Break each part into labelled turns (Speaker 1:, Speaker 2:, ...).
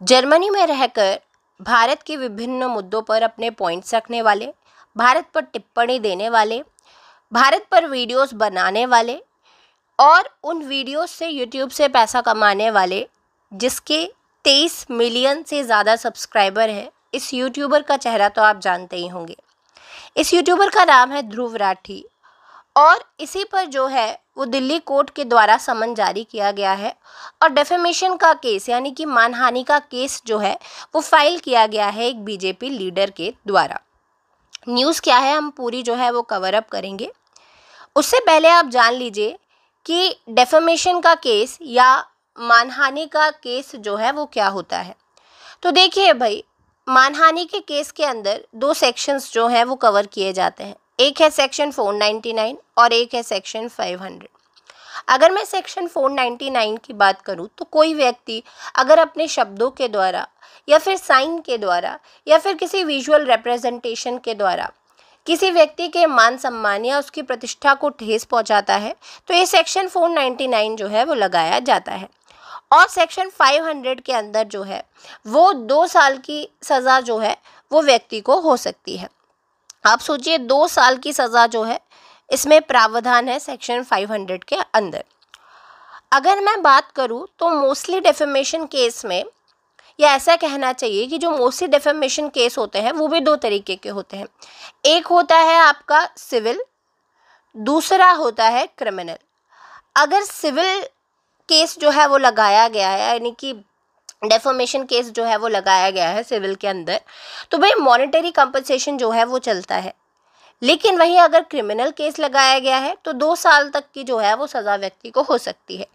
Speaker 1: Germany में रहकर भारत के विभिन्न मुद्दों पर अपने पॉइंट्स रखने वाले, भारत पर टिप्पणी देने वाले, भारत पर वीडियोस बनाने वाले और उन वीडियोस से यूट्यूब से पैसा कमाने वाले, जिसके 23 मिलियन से ज़्यादा सब्सक्राइबर हैं, इस यूट्यूबर का चेहरा तो आप जानते ही होंगे। इस यूट्यूबर का नाम है ध्रुव राठी और इसी पर जो है वो दिल्ली कोर्ट के द्वारा समन जारी किया गया है और डेफेमेशन का केस यानी कि मानहानि का केस जो है वो फाइल किया गया है एक बीजेपी लीडर के द्वारा। न्यूज़ क्या है हम पूरी जो है वो कवर अप करेंगे। उससे पहले आप जान लीजिए कि डेफेमेशन का केस या मानहानि का केस जो है वो क्या होता है। तो देखिए भाई, मानहानि के केस के अंदर 2 सेक्शंस जो हैं वो कवर किए जाते हैं। एक है सेक्शन 499 और एक है सेक्शन 500। अगर मैं सेक्शन 499 की बात करूं तो कोई व्यक्ति अगर अपने शब्दों के द्वारा या फिर साइन के द्वारा या फिर किसी विजुअल रिप्रेजेंटेशन के द्वारा किसी व्यक्ति के मान सम्मान या उसकी प्रतिष्ठा को ठेस पहुंचाता है तो ये सेक्शन 499 जो है वो लगाया जाता है। और सेक्शन 500 के अंदर जो है वो 2 साल की सज़ा जो है वो व्यक्ति को हो सकती है। आप सोचिए 2 साल की सज़ा जो है इसमें प्रावधान है सेक्शन 500 के अंदर। अगर मैं बात करूं तो मोस्टली डेफेमेशन केस में या ऐसा कहना चाहिए कि जो मोस्टली डेफेमेशन केस होते हैं वो भी 2 तरीके के होते हैं। एक होता है आपका सिविल, दूसरा होता है क्रिमिनल। अगर सिविल केस जो है वो लगाया गया है यानी कि डेफेमेशन केस जो है वो लगाया गया है सिविल के अंदर तो भाई मॉनेटरी कंपनसेशन जो है वो चलता है। लेकिन वहीं अगर क्रिमिनल केस लगाया गया है तो 2 साल तक की जो है वो सज़ा व्यक्ति को हो सकती है।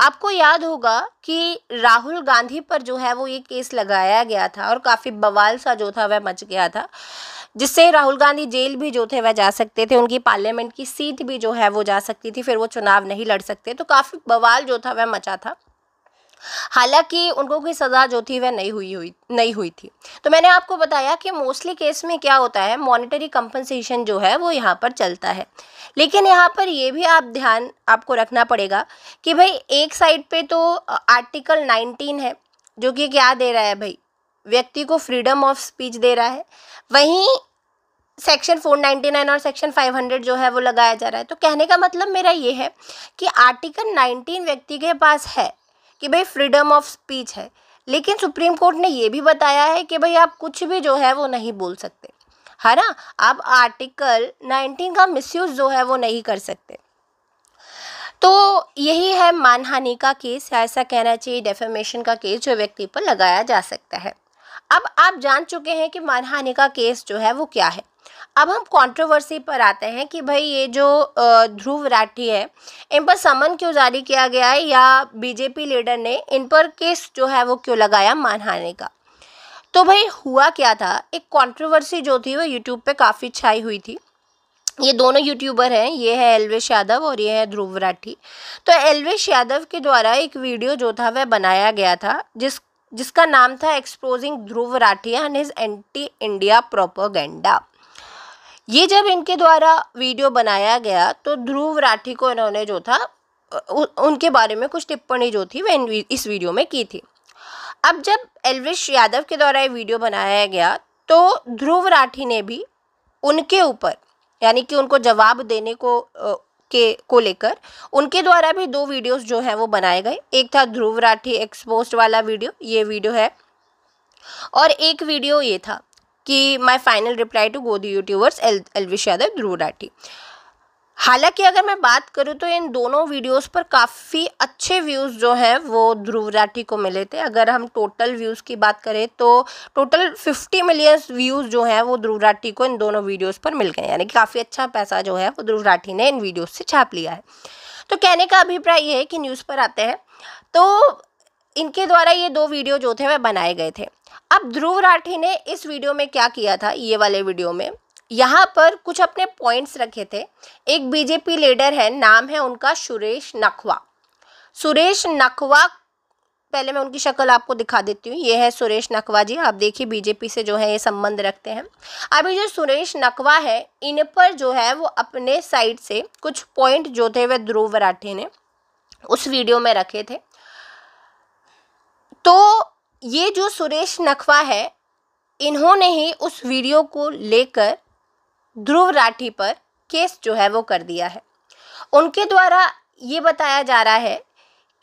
Speaker 1: आपको याद होगा कि राहुल गांधी पर जो है वो ये केस लगाया गया था और काफ़ी बवाल सा जो था वह मच गया था, जिससे राहुल गांधी जेल भी जो थे वह जा सकते थे, उनकी पार्लियामेंट की सीट भी जो है वो जा सकती थी, फिर वो चुनाव नहीं लड़ सकते। तो काफ़ी बवाल जो था वह मचा था। हालांकि उनको कोई सज़ा जो थी वह नहीं हुई थी। तो मैंने आपको बताया कि मोस्टली केस में क्या होता है, मॉनेटरी कंपनसेशन जो है वो यहाँ पर चलता है। लेकिन यहाँ पर ये भी आप ध्यान आपको रखना पड़ेगा कि भाई एक साइड पे तो आर्टिकल 19 है जो कि क्या दे रहा है भाई, व्यक्ति को फ्रीडम ऑफ स्पीच दे रहा है, वहीं सेक्शन 499 और सेक्शन 500 जो है वो लगाया जा रहा है। तो कहने का मतलब मेरा ये है कि आर्टिकल 19 व्यक्ति के पास है कि भाई फ्रीडम ऑफ स्पीच है, लेकिन सुप्रीम कोर्ट ने ये भी बताया है कि भाई आप कुछ भी जो है वो नहीं बोल सकते, है ना। आप आर्टिकल 19 का मिसयूज जो है वो नहीं कर सकते। तो यही है मानहानि का केस या ऐसा कहना चाहिए डेफेमेशन का केस जो व्यक्ति पर लगाया जा सकता है। अब आप जान चुके हैं कि मानहानि का केस जो है वो क्या है। अब हम कंट्रोवर्सी पर आते हैं कि भाई ये जो ध्रुव राठी है इन पर समन क्यों जारी किया गया है या बीजेपी लीडर ने इन पर केस जो है वो क्यों लगाया मानहानि का। तो भाई हुआ क्या था, एक कंट्रोवर्सी जो थी वो यूट्यूब पे काफ़ी छाई हुई थी। ये दोनों यूट्यूबर हैं, ये है एल्विश यादव और ये है ध्रुव राठी। तो एल्विश यादव के द्वारा एक वीडियो जो था वह बनाया गया था जिसका नाम था exposing Dhruv Rathee and his anti India propaganda. ये जब इनके द्वारा वीडियो बनाया गया तो ध्रुव राठी को इन्होंने जो था उनके बारे में कुछ टिप्पणी जो थी वह इस वीडियो में की थी। अब जब एल्विश यादव के द्वारा ये वीडियो बनाया गया तो ध्रुव राठी ने भी उनके ऊपर यानी कि उनको जवाब देने को लेकर उनके द्वारा भी 2 वीडियोस जो है वो बनाए गए। एक था ध्रुव राठी एक्सपोज्ड वाला वीडियो, ये वीडियो है, और एक वीडियो ये था कि माय फाइनल रिप्लाई टू गोदी यूट्यूबर्स एल्विश यादव ध्रुव राठी। हालांकि अगर मैं बात करूं तो इन दोनों वीडियोस पर काफ़ी अच्छे व्यूज़ जो हैं वो ध्रुव राठी को मिले थे। अगर हम टोटल व्यूज़ की बात करें तो टोटल 50 मिलियन व्यूज़ जो हैं वो ध्रुव राठी को इन दोनों वीडियोस पर मिल गए, यानी कि काफ़ी अच्छा पैसा जो है वो ध्रुव राठी ने इन वीडियोस से छाप लिया है। तो कहने का अभिप्राय ये है कि न्यूज़ पर आते हैं तो इनके द्वारा ये 2 वीडियो जो थे वह बनाए गए थे। अब ध्रुव राठी ने इस वीडियो में क्या किया था, ये वाले वीडियो में यहाँ पर कुछ अपने पॉइंट्स रखे थे। एक बीजेपी लीडर है, नाम है उनका सुरेश नखवा। सुरेश नखवा, पहले मैं उनकी शक्ल आपको दिखा देती हूँ। ये है सुरेश नखवा जी, आप देखिए बीजेपी से जो है ये संबंध रखते हैं। अभी जो सुरेश नखवा है इन पर जो है वो अपने साइड से कुछ पॉइंट जो थे वह ध्रुव राठी ने उस वीडियो में रखे थे। तो ये जो सुरेश नखवा है, इन्होंने ही उस वीडियो को लेकर ध्रुव राठी पर केस जो है वो कर दिया है। उनके द्वारा ये बताया जा रहा है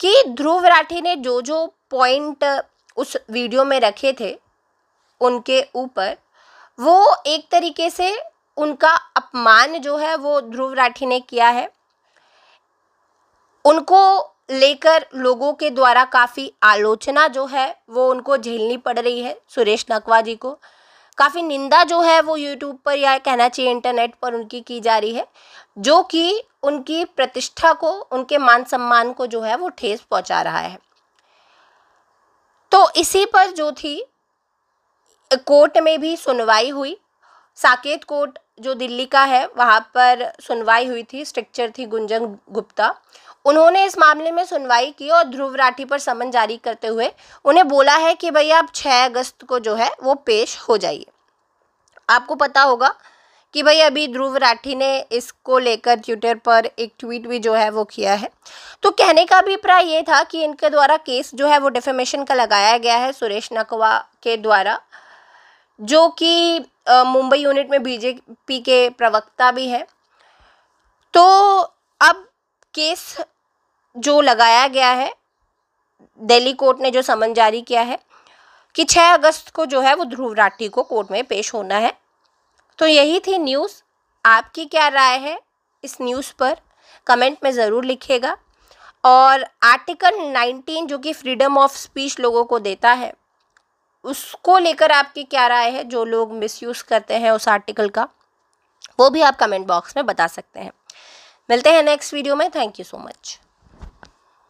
Speaker 1: कि ध्रुव राठी ने जो जो पॉइंट उस वीडियो में रखे थे उनके ऊपर, वो एक तरीके से उनका अपमान जो है वो ध्रुव राठी ने किया है। उनको लेकर लोगों के द्वारा काफ़ी आलोचना जो है वो उनको झेलनी पड़ रही है। सुरेश नखवा जी को काफ़ी निंदा जो है वो यूट्यूब पर, या कहना चाहिए इंटरनेट पर, उनकी की जा रही है, जो कि उनकी प्रतिष्ठा को, उनके मान सम्मान को जो है वो ठेस पहुंचा रहा है। तो इसी पर जो थी कोर्ट में भी सुनवाई हुई। साकेत कोर्ट जो दिल्ली का है वहाँ पर सुनवाई हुई थी। स्ट्रक्चर थी गुंजन गुप्ता। उन्होंने इस मामले में सुनवाई की और ध्रुव राठी पर समन जारी करते हुए उन्हें बोला है कि भैया आप 6 अगस्त को जो है वो पेश हो जाइए। आपको पता होगा कि भाई अभी ध्रुव राठी ने इसको लेकर ट्विटर पर एक ट्वीट भी जो है वो किया है। तो कहने का अभिप्राय ये था कि इनके द्वारा केस जो है वो डिफेमेशन का लगाया गया है सुरेश नखवा के द्वारा, जो कि मुंबई यूनिट में बीजेपी के प्रवक्ता भी हैं। तो अब केस जो लगाया गया है, दिल्ली कोर्ट ने जो समन जारी किया है कि 6 अगस्त को जो है वो ध्रुव राठी को कोर्ट में पेश होना है। तो यही थी न्यूज़। आपकी क्या राय है इस न्यूज़ पर, कमेंट में ज़रूर लिखिएगा। और आर्टिकल 19 जो कि फ्रीडम ऑफ स्पीच लोगों को देता है, उसको लेकर आपकी क्या राय है? जो लोग मिसयूज़ करते हैं उस आर्टिकल का, वो भी आप कमेंट बॉक्स में बता सकते हैं। मिलते हैं नेक्स्ट वीडियो में। Thank you so much.